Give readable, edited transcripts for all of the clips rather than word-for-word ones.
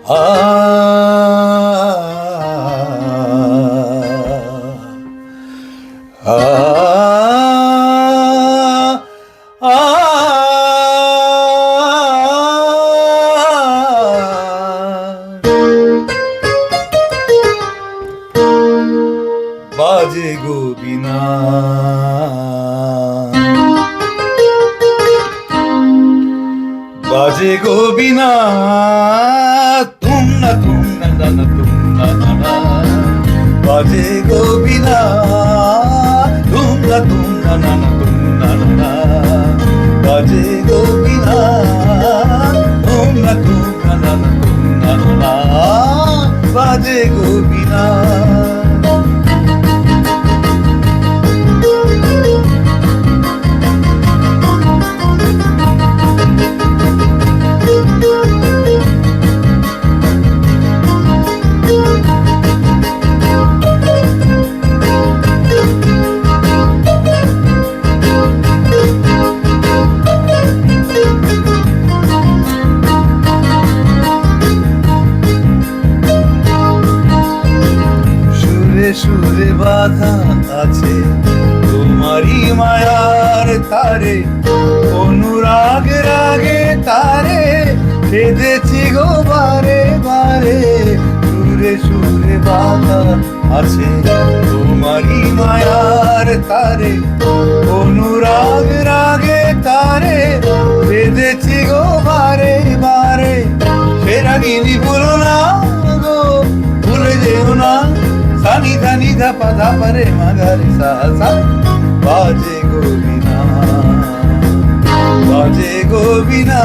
আ আ বাজে গো বীণা, বাজে গো বীণা, তুম না না না তুম না না, বাজে গো বীণা, তুম না না না তুম না না, বাজে গো বীণা, তুম না না না তুম না না, বাজে গো বীণা। সুরে বাধা আছে তোমারই মায়ার তারে, অনুরাগ রাগে তারে কেঁদেছি গো বারে বারে। সুরে সুরে বাধা আছে তোমারই মায়ার তারে, অনুরাগ রাগে তারে কেঁদেছি গো বারে বারে। সে রাগিনী ভুলো না গো, ভুলে যেও না, সানি ধানি ধাপা ধাপারে মাগারে সা সা। বাজে গো বীণা, বাজে গো বীণা,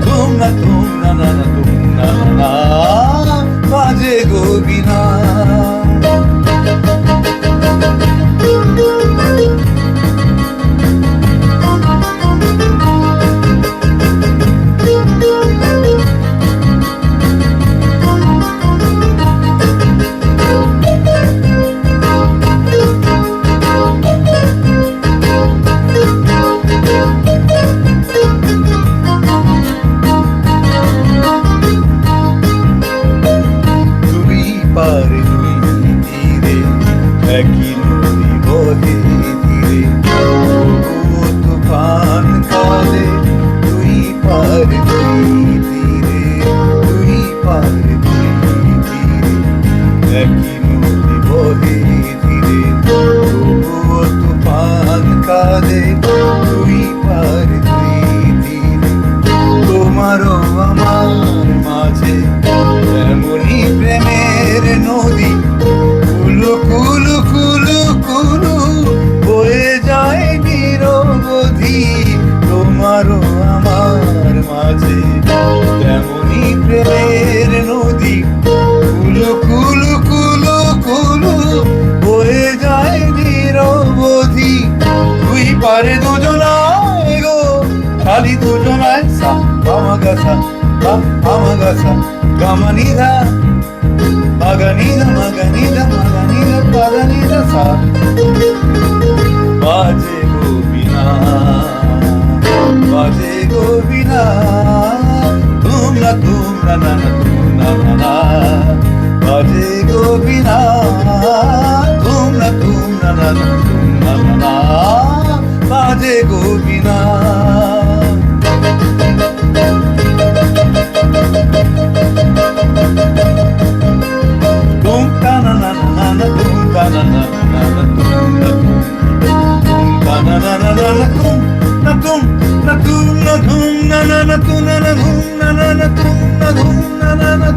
তুম না না না তুম না না, বাজে গো বীণা। পারে দুই তীরে একই নদী বহে ধীরে, ও তুফান কালে দুই পারে দুই তীরে, দুই পারে দুই তীরে একই নদী বহে ধীরে, ও তুফান কালে দুই পারে দুই তীরে। তোমারও আমার মাঝে এমনই প্রেমের নদী, কুলু কুলু কুলু কুলু বয়ে যায় নিরবধি। তোমারও আমার মাঝে এমনই প্রেমের নদী, কুলু কুলু কুলু কুলু বয়ে যায় নিরবধি। দুই পারে দুজনায় গো, খালি দুজনায় সা আমাগাছা আমাগাছা গামানিধা মাগানিধা মাগানিধা মাগানিধা পাদানিধা সা। বাজে গো বীণা, বাজে গো বীণা, তুম না না না তুম না না, বাজে গো বীণা, তুম না না না তুম না না, বাজে গো বীণা। Na